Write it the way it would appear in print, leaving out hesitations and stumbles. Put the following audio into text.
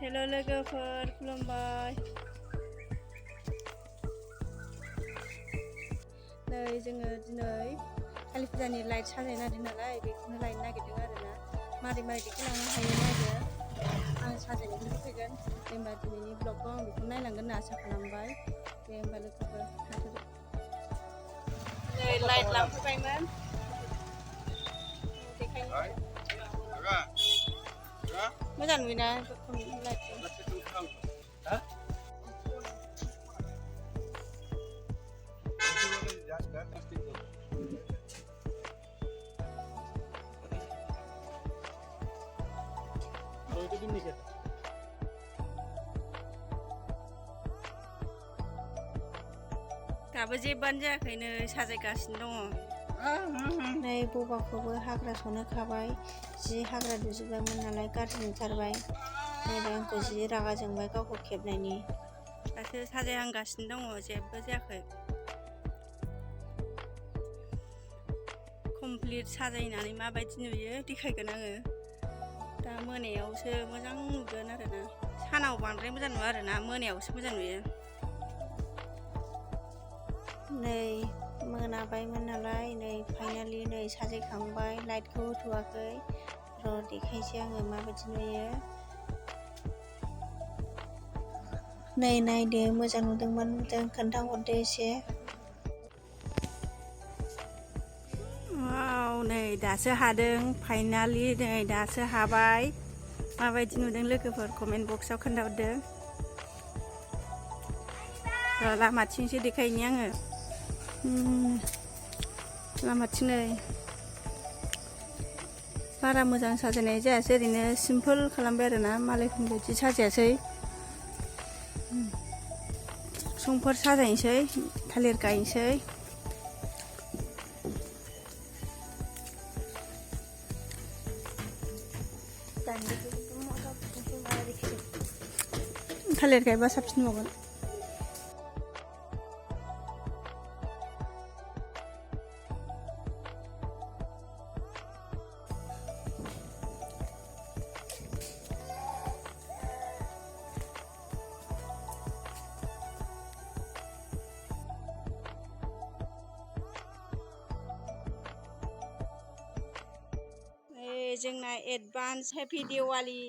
hello लोगोफोर खुलुमबाय नै जोङो दिनै कालि फुजानि लाइट साजायनो नागिरदों नालाय बेखौनो लायनो नागिरदों आरोना मारै देखायलांनो हायो नायदो आं साजायनायखौ देखायगोन दे होमबा दिनैनि ब्लगखौ आं बेखौ नायलांगोन होनना आसा खालामबाय दे होमबा लोगोफोर थाथ'दो नै लाइट लांफैबायमोन देखायनो मोजां नुयोना लाइटखौ दाबो जेबोआनो जायाखै नै साजायगासिनो दङ नै बबाखौबो हाग्रा सनो खाबाय जि हाग्रा दुजोबबायमोन नालाय गाज्रि नुथारबाय नै आंखौ जि रागा जोंबाय गावखौ खेबनायनि दासो साजायहांगासिनो दङ जेबो जायाखै कमप्लिट साजायनानै माबायदि नुयो देखायगोन आङो दा मोनायावसो मोजां नुगोन आरोना सानाव बांद्राय मोजां नुवा आरोना मोनायावसो मोजां नुयो नै मोनाबायमोन नालाय नै फाइनालि नै साजायखांबाय लाइटखौ होथ'वाखै र' देखायसै आङो माबायदि नुयो नै नायदो मोजां नुदोंबा नुदों खोन्थाहरदो एसे नै दासो हादों फाइनालि नै दासो हाबाय माबायदि नुदों लोगोफोर कमेन्ट बक्सआव खोन्थाहरदो लामाथिंसो देखायनि आङो लामाथिं नै बारा मोजां साजायनाय जायासै ओरैनो सिम्पोल खालामबाय आरोना मालायफोरनि बायदि साजायासै संफोर साजायनोसै थालिर गायनोसै थालिर गायबा साबसिन नुगोन जोंना एडभान्स हेपि दिवाली